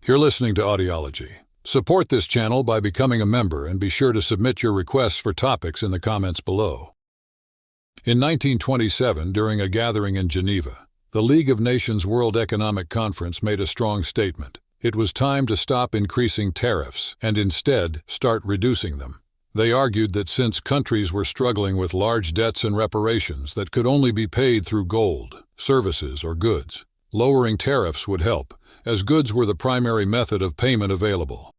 You're listening to Audiology. Support this channel by becoming a member and be sure to submit your requests for topics in the comments below. In 1927, during a gathering in Geneva, the League of Nations World Economic Conference made a strong statement. It was time to stop increasing tariffs and instead start reducing them. They argued that since countries were struggling with large debts and reparations that could only be paid through gold, services, or goods, lowering tariffs would help, as goods were the primary method of payment available.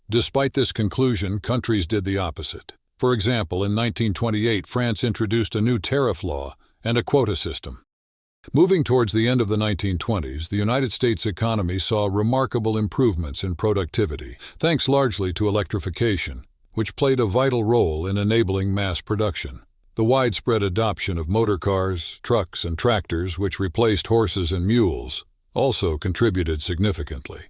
Despite this conclusion, countries did the opposite. For example, in 1928, France introduced a new tariff law and a quota system. Moving towards the end of the 1920s, the United States economy saw remarkable improvements in productivity, thanks largely to electrification, which played a vital role in enabling mass production. The widespread adoption of motor cars, trucks, and tractors, which replaced horses and mules, also contributed significantly.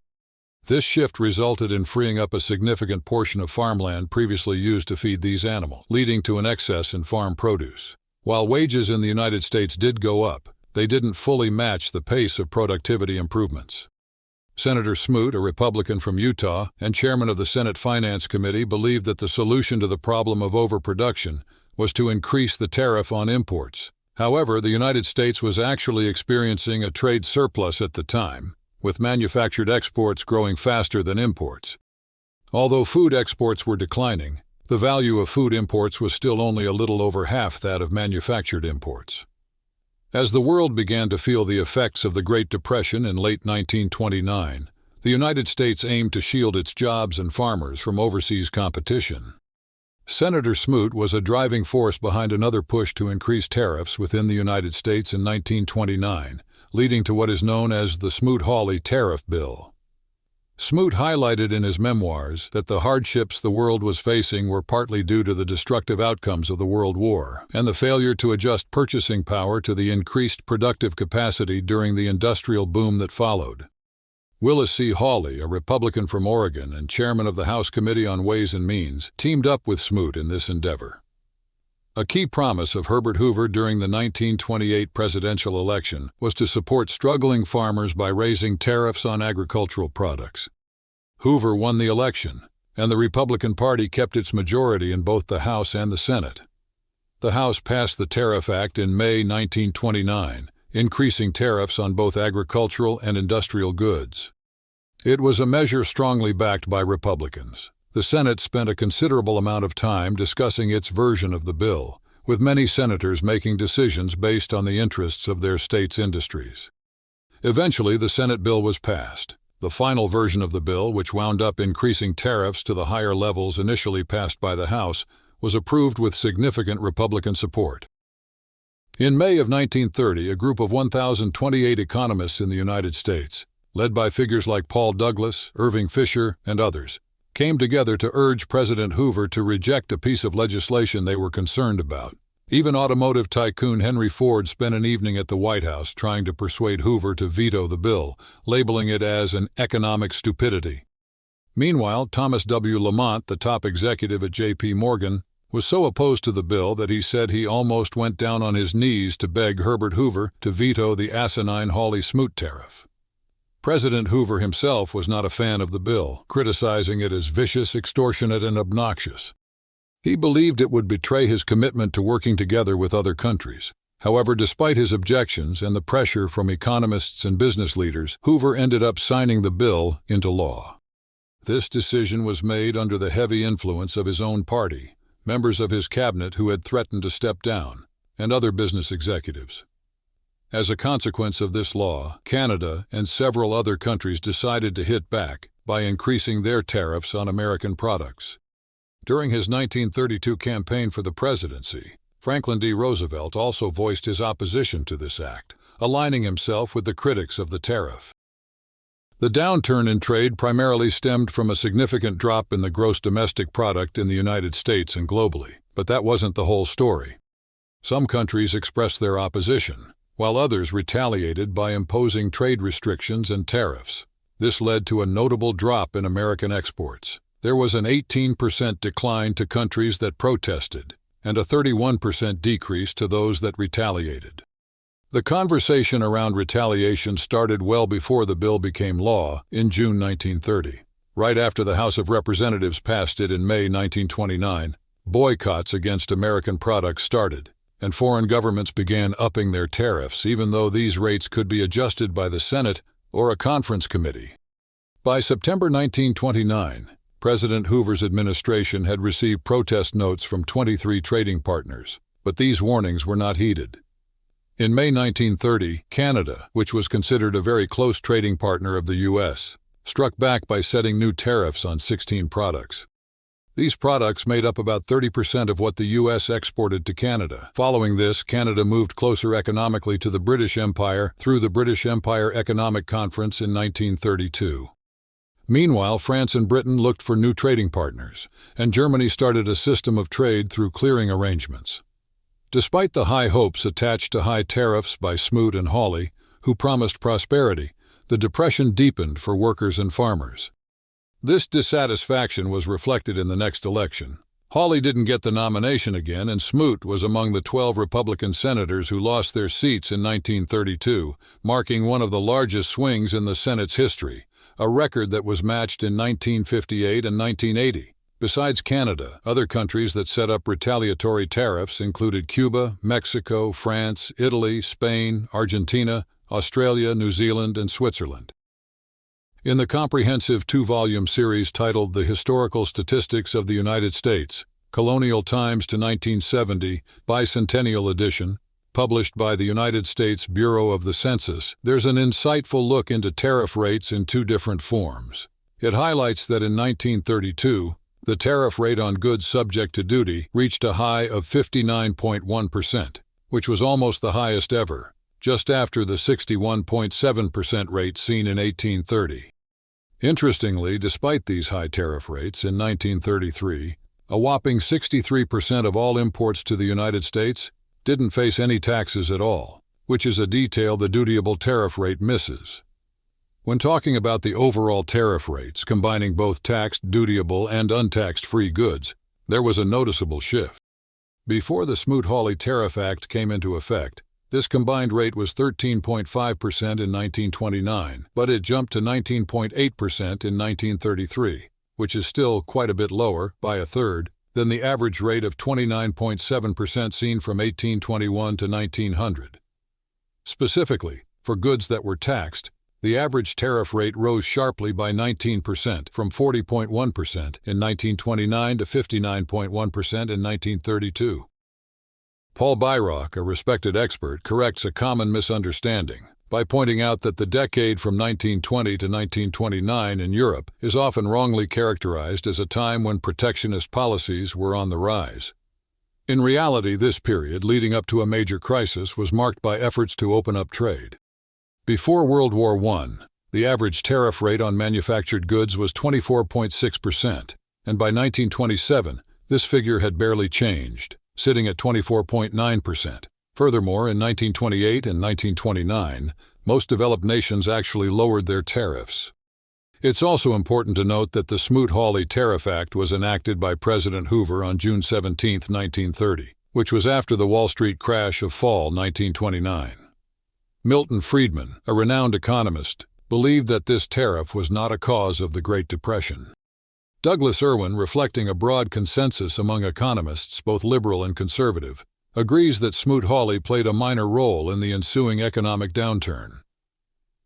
This shift resulted in freeing up a significant portion of farmland previously used to feed these animals, leading to an excess in farm produce. While wages in the United States did go up, they didn't fully match the pace of productivity improvements. Senator Smoot, a Republican from Utah and chairman of the Senate Finance Committee, believed that the solution to the problem of overproduction was to increase the tariff on imports. However, the United States was actually experiencing a trade surplus at the time, with manufactured exports growing faster than imports. Although food exports were declining, the value of food imports was still only a little over half that of manufactured imports. As the world began to feel the effects of the Great Depression in late 1929, the United States aimed to shield its jobs and farmers from overseas competition. Senator Smoot was a driving force behind another push to increase tariffs within the United States in 1929, leading to what is known as the Smoot-Hawley Tariff Bill. Smoot highlighted in his memoirs that the hardships the world was facing were partly due to the destructive outcomes of the World War and the failure to adjust purchasing power to the increased productive capacity during the industrial boom that followed. Willis C. Hawley, a Republican from Oregon and chairman of the House Committee on Ways and Means, teamed up with Smoot in this endeavor. A key promise of Herbert Hoover during the 1928 presidential election was to support struggling farmers by raising tariffs on agricultural products. Hoover won the election, and the Republican Party kept its majority in both the House and the Senate. The House passed the Tariff Act in May 1929, increasing tariffs on both agricultural and industrial goods. It was a measure strongly backed by Republicans. The Senate spent a considerable amount of time discussing its version of the bill, with many senators making decisions based on the interests of their state's industries. Eventually, the Senate bill was passed. The final version of the bill, which wound up increasing tariffs to the higher levels initially passed by the House, was approved with significant Republican support. In May of 1930, a group of 1,028 economists in the United States, led by figures like Paul Douglas, Irving Fisher, and others, came together to urge President Hoover to reject a piece of legislation they were concerned about. Even automotive tycoon Henry Ford spent an evening at the White House trying to persuade Hoover to veto the bill, labeling it as an economic stupidity. Meanwhile, Thomas W. Lamont, the top executive at J.P. Morgan, was so opposed to the bill that he said he almost went down on his knees to beg Herbert Hoover to veto the asinine Hawley-Smoot tariff. President Hoover himself was not a fan of the bill, criticizing it as vicious, extortionate, and obnoxious. He believed it would betray his commitment to working together with other countries. However, despite his objections and the pressure from economists and business leaders, Hoover ended up signing the bill into law. This decision was made under the heavy influence of his own party, members of his cabinet who had threatened to step down, and other business executives. As a consequence of this law, Canada and several other countries decided to hit back by increasing their tariffs on American products. During his 1932 campaign for the presidency, Franklin D. Roosevelt also voiced his opposition to this act, aligning himself with the critics of the tariff. The downturn in trade primarily stemmed from a significant drop in the gross domestic product in the United States and globally, but that wasn't the whole story. Some countries expressed their opposition, while others retaliated by imposing trade restrictions and tariffs. This led to a notable drop in American exports. There was an 18% decline to countries that protested, and a 31% decrease to those that retaliated. The conversation around retaliation started well before the bill became law in June 1930. Right after the House of Representatives passed it in May 1929, boycotts against American products started, and foreign governments began upping their tariffs, even though these rates could be adjusted by the Senate or a conference committee. By September 1929, President Hoover's administration had received protest notes from 23 trading partners, but these warnings were not heeded. In May 1930, Canada, which was considered a very close trading partner of the U.S., struck back by setting new tariffs on 16 products. These products made up about 30% of what the U.S. exported to Canada. Following this, Canada moved closer economically to the British Empire through the British Empire Economic Conference in 1932. Meanwhile, France and Britain looked for new trading partners, and Germany started a system of trade through clearing arrangements. Despite the high hopes attached to high tariffs by Smoot and Hawley, who promised prosperity, the Depression deepened for workers and farmers. This dissatisfaction was reflected in the next election. Hawley didn't get the nomination again, and Smoot was among the 12 Republican senators who lost their seats in 1932, marking one of the largest swings in the Senate's history, a record that was matched in 1958 and 1980. Besides Canada, other countries that set up retaliatory tariffs included Cuba, Mexico, France, Italy, Spain, Argentina, Australia, New Zealand, and Switzerland. In the comprehensive two-volume series titled The Historical Statistics of the United States, Colonial Times to 1970, Bicentennial Edition, published by the United States Bureau of the Census, there's an insightful look into tariff rates in two different forms. It highlights that in 1932, the tariff rate on goods subject to duty reached a high of 59.1%, which was almost the highest ever, just after the 61.7% rate seen in 1830. Interestingly, despite these high tariff rates, in 1933, a whopping 63% of all imports to the United States didn't face any taxes at all, which is a detail the dutiable tariff rate misses. When talking about the overall tariff rates, combining both taxed, dutiable, and untaxed free goods, there was a noticeable shift. Before the Smoot-Hawley Tariff Act came into effect, this combined rate was 13.5% in 1929, but it jumped to 19.8% in 1933, which is still quite a bit lower, by a third, than the average rate of 29.7% seen from 1821 to 1900. Specifically, for goods that were taxed, the average tariff rate rose sharply by 19%, from 40.1% in 1929 to 59.1% in 1932. Paul Byrock, a respected expert, corrects a common misunderstanding by pointing out that the decade from 1920 to 1929 in Europe is often wrongly characterized as a time when protectionist policies were on the rise. In reality, this period leading up to a major crisis was marked by efforts to open up trade. Before World War I, the average tariff rate on manufactured goods was 24.6%, and by 1927, this figure had barely changed, sitting at 24.9%. Furthermore, in 1928 and 1929, most developed nations actually lowered their tariffs. It's also important to note that the Smoot-Hawley Tariff Act was enacted by President Hoover on June 17, 1930, which was after the Wall Street crash of fall 1929. Milton Friedman, a renowned economist, believed that this tariff was not a cause of the Great Depression. Douglas Irwin, reflecting a broad consensus among economists, both liberal and conservative, agrees that Smoot-Hawley played a minor role in the ensuing economic downturn.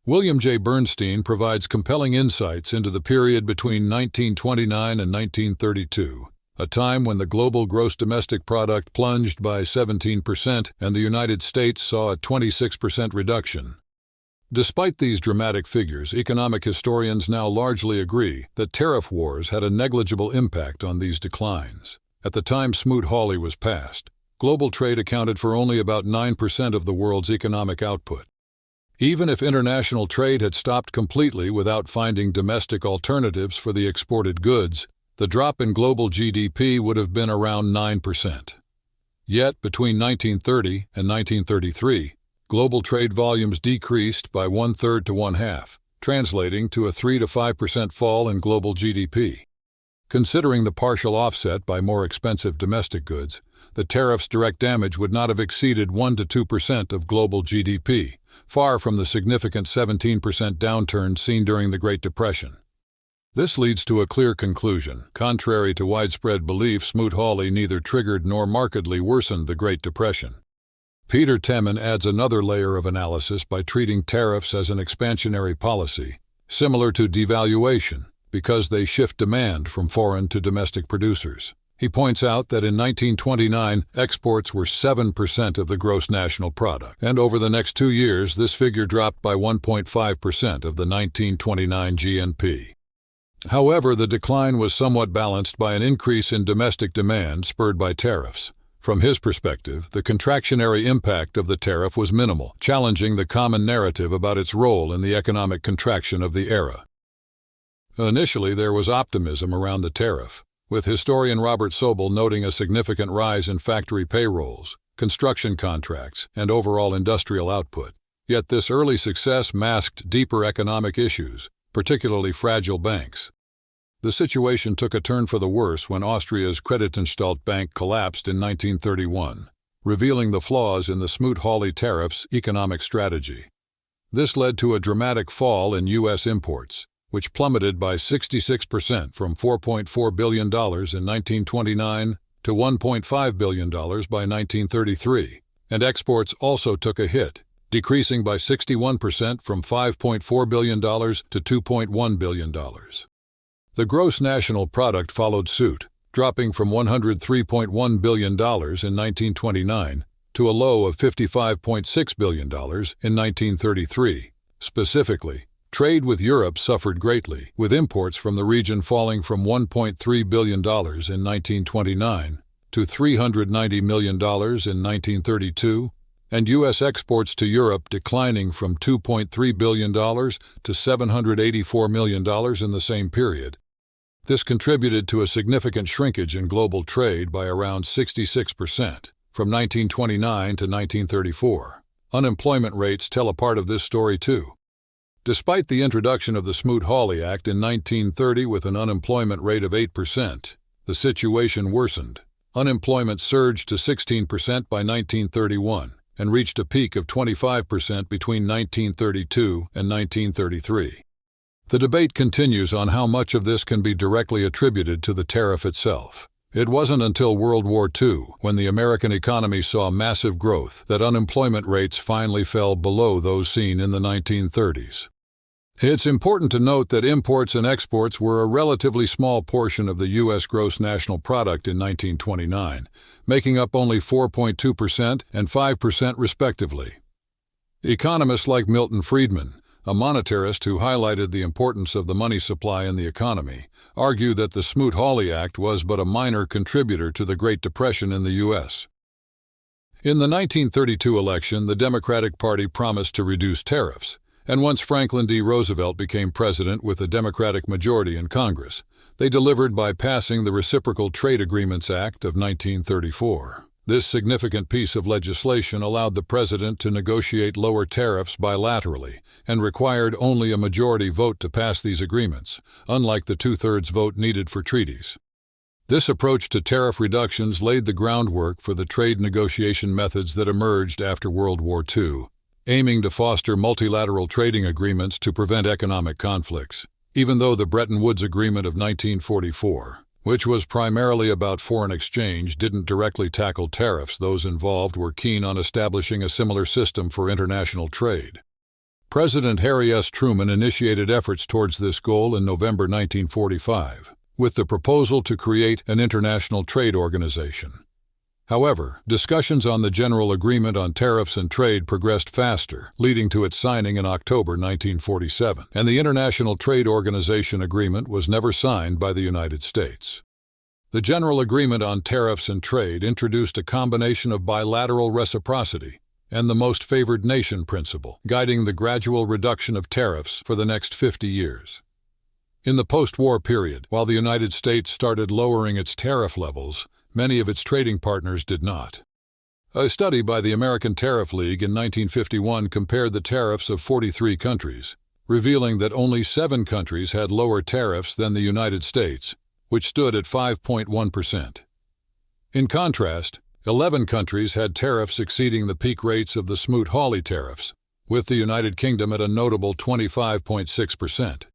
William J. Bernstein provides compelling insights into the period between 1929 and 1932, a time when the global gross domestic product plunged by 17% and the United States saw a 26% reduction. Despite these dramatic figures, economic historians now largely agree that tariff wars had a negligible impact on these declines. At the time Smoot-Hawley was passed, global trade accounted for only about 9% of the world's economic output. Even if international trade had stopped completely without finding domestic alternatives for the exported goods, the drop in global GDP would have been around 9%. Yet, between 1930 and 1933, global trade volumes decreased by one-third to one-half, translating to a 3 to 5% fall in global GDP. Considering the partial offset by more expensive domestic goods, the tariff's direct damage would not have exceeded 1 to 2% of global GDP, far from the significant 17% downturn seen during the Great Depression. This leads to a clear conclusion. Contrary to widespread belief, Smoot-Hawley neither triggered nor markedly worsened the Great Depression. Peter Temin adds another layer of analysis by treating tariffs as an expansionary policy, similar to devaluation, because they shift demand from foreign to domestic producers. He points out that in 1929, exports were 7% of the gross national product, and over the next 2 years, this figure dropped by 1.5% of the 1929 GNP. However, the decline was somewhat balanced by an increase in domestic demand spurred by tariffs. From his perspective, the contractionary impact of the tariff was minimal, challenging the common narrative about its role in the economic contraction of the era. Initially, there was optimism around the tariff, with historian Robert Sobel noting a significant rise in factory payrolls, construction contracts, and overall industrial output. Yet this early success masked deeper economic issues, particularly fragile banks. The situation took a turn for the worse when Austria's Creditanstalt Bank collapsed in 1931, revealing the flaws in the Smoot-Hawley Tariff's economic strategy. This led to a dramatic fall in U.S. imports, which plummeted by 66% from $4.4 billion in 1929 to $1.5 billion by 1933, and exports also took a hit, decreasing by 61% from $5.4 billion to $2.1 billion. The gross national product followed suit, dropping from $103.1 billion in 1929 to a low of $55.6 billion in 1933. Specifically, trade with Europe suffered greatly, with imports from the region falling from $1.3 billion in 1929 to $390 million in 1932, and U.S. exports to Europe declining from $2.3 billion to $784 million in the same period. This contributed to a significant shrinkage in global trade by around 66% from 1929 to 1934. Unemployment rates tell a part of this story too. Despite the introduction of the Smoot-Hawley Act in 1930 with an unemployment rate of 8%, the situation worsened. Unemployment surged to 16% by 1931 and reached a peak of 25% between 1932 and 1933. The debate continues on how much of this can be directly attributed to the tariff itself. It wasn't until World War II, when the American economy saw massive growth, that unemployment rates finally fell below those seen in the 1930s. It's important to note that imports and exports were a relatively small portion of the U.S. gross national product in 1929, making up only 4.2% and 5% respectively. Economists like Milton Friedman, a monetarist who highlighted the importance of the money supply in the economy, argue that the Smoot-Hawley Act was but a minor contributor to the Great Depression in the U.S. In the 1932 election, the Democratic Party promised to reduce tariffs, and once Franklin D. Roosevelt became president with a Democratic majority in Congress, they delivered by passing the Reciprocal Trade Agreements Act of 1934. This significant piece of legislation allowed the president to negotiate lower tariffs bilaterally and required only a majority vote to pass these agreements, unlike the two-thirds vote needed for treaties. This approach to tariff reductions laid the groundwork for the trade negotiation methods that emerged after World War II, aiming to foster multilateral trading agreements to prevent economic conflicts. Even though the Bretton Woods Agreement of 1944, which was primarily about foreign exchange, didn't directly tackle tariffs, those involved were keen on establishing a similar system for international trade. President Harry S. Truman initiated efforts towards this goal in November 1945, with the proposal to create an international trade organization. However, discussions on the General Agreement on Tariffs and Trade progressed faster, leading to its signing in October 1947, and the International Trade Organization Agreement was never signed by the United States. The General Agreement on Tariffs and Trade introduced a combination of bilateral reciprocity and the most favored nation principle, guiding the gradual reduction of tariffs for the next 50 years. In the post-war period, while the United States started lowering its tariff levels, many of its trading partners did not. A study by the American Tariff League in 1951 compared the tariffs of 43 countries, revealing that only 7 countries had lower tariffs than the United States, which stood at 5.1%. In contrast, 11 countries had tariffs exceeding the peak rates of the Smoot-Hawley tariffs, with the United Kingdom at a notable 25.6%.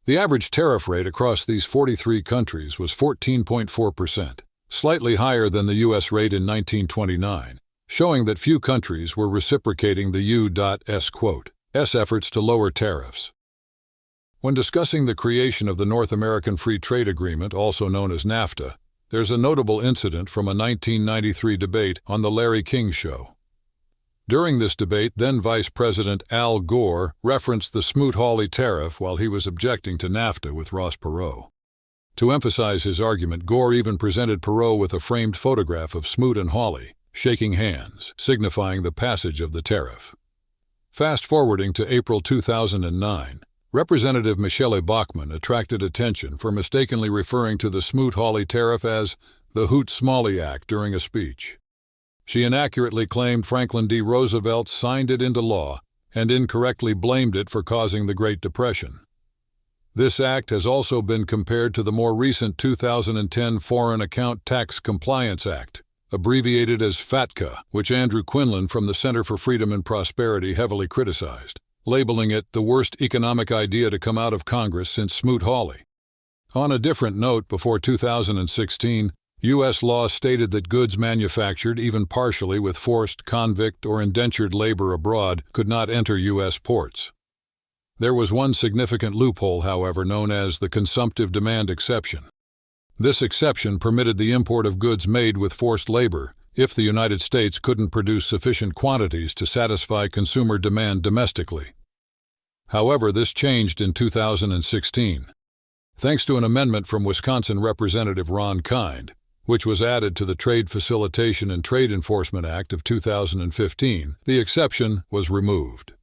The average tariff rate across these 43 countries was 14.4%, slightly higher than the U.S. rate in 1929, showing that few countries were reciprocating the U.S. efforts to lower tariffs. When discussing the creation of the North American Free Trade Agreement, also known as NAFTA, there's a notable incident from a 1993 debate on The Larry King Show. During this debate, then Vice President Al Gore referenced the Smoot-Hawley tariff while he was objecting to NAFTA with Ross Perot. To emphasize his argument, Gore even presented Perot with a framed photograph of Smoot and Hawley, shaking hands, signifying the passage of the tariff. Fast-forwarding to April 2009, Representative Michelle Bachmann attracted attention for mistakenly referring to the Smoot-Hawley tariff as the Hoots-Smalley Act during a speech. She inaccurately claimed Franklin D. Roosevelt signed it into law and incorrectly blamed it for causing the Great Depression. This act has also been compared to the more recent 2010 Foreign Account Tax Compliance Act, abbreviated as FATCA, which Andrew Quinlan from the Center for Freedom and Prosperity heavily criticized, labeling it the worst economic idea to come out of Congress since Smoot-Hawley. On a different note, before 2016, U.S. law stated that goods manufactured even partially with forced, convict, or indentured labor abroad could not enter U.S. ports. There was one significant loophole, however, known as the consumptive demand exception. This exception permitted the import of goods made with forced labor if the United States couldn't produce sufficient quantities to satisfy consumer demand domestically. However, this changed in 2016, thanks to an amendment from Wisconsin Representative Ron Kind, which was added to the Trade Facilitation and Trade Enforcement Act of 2015. The exception was removed.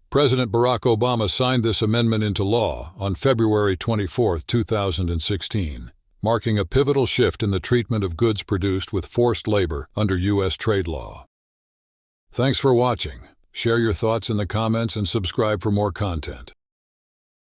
President Barack Obama signed this amendment into law on February 24, 2016, marking a pivotal shift in the treatment of goods produced with forced labor under U.S. trade law. Thanks for watching. Share your thoughts in the comments and subscribe for more content.